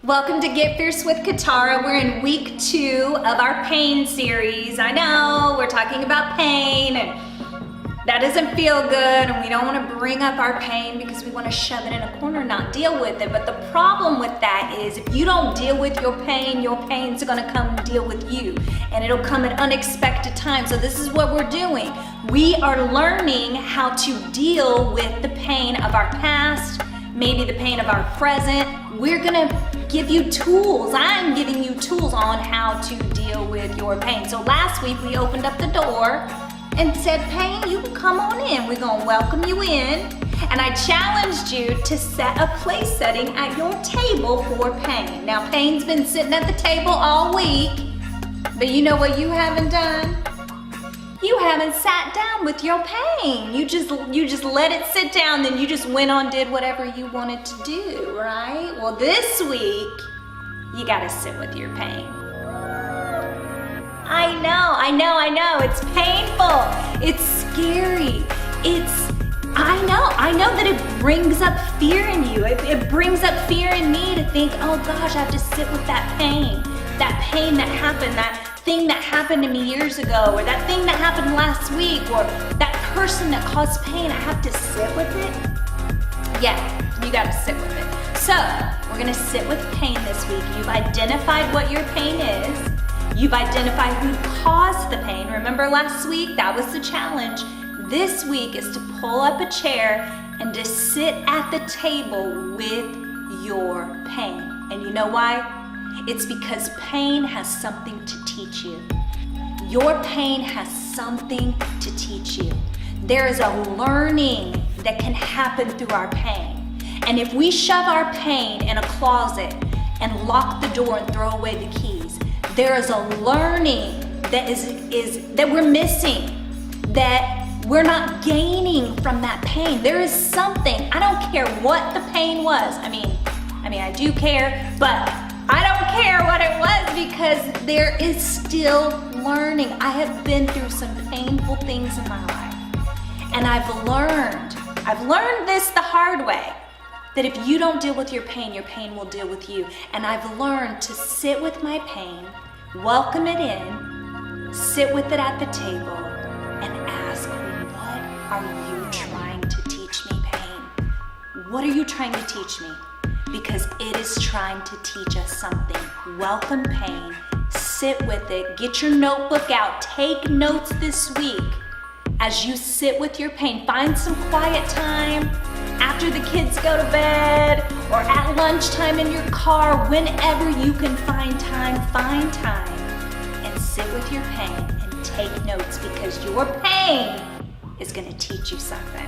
Welcome to Get Fierce with Katara. We're in week 2 of our pain series. I know we're talking about pain and that doesn't feel good and we don't want to bring up our pain because we want to shove it in a corner and not deal with it. But the problem with that is if you don't deal with your pain's going to come deal with you, and it'll come at unexpected times. So this is what we're doing. We are learning how to deal with the pain of our past, maybe the pain of our present. We're gonna give you tools. I'm giving you tools on how to deal with your pain. So last week we opened up the door and said, pain, you can come on in. We're gonna welcome you in. And I challenged you to set a place setting at your table for pain. Now pain's been sitting at the table all week, but you know what you haven't done? You haven't sat down with your pain. You just let it sit down, then you just went on, did whatever you wanted to do, right? Well, this week, you gotta sit with your pain. I know, it's painful, it's scary, I know that it brings up fear in you. It brings up fear in me to think, oh gosh, I have to sit with that pain that happened, that thing that happened to me years ago, or that thing that happened last week, or that person that caused pain. I have to sit with it. Yeah, you gotta sit with it. So we're gonna sit with pain this week. You've identified what your pain is. You've identified who caused the pain. Remember last week, that was the challenge. This week is to pull up a chair and to sit at the table with your pain. And you know why? It's because pain has something to teach you. Your pain has something to teach you. There is a learning that can happen through our pain. And if we shove our pain in a closet and lock the door and throw away the keys, there is a learning that that we're missing, that we're not gaining from that pain. There is something, I don't care what the pain was. I mean, I do care, but I don't care what it was because there is still learning. I have been through some painful things in my life. And I've learned this the hard way, that if you don't deal with your pain will deal with you. And I've learned to sit with my pain, welcome it in, sit with it at the table, and ask, what are you trying to teach me, pain? What are you trying to teach me? Because it is trying to teach us something. Welcome pain, sit with it, get your notebook out, take notes this week as you sit with your pain. Find some quiet time after the kids go to bed or at lunchtime in your car, whenever you can find time and sit with your pain and take notes because your pain is gonna teach you something.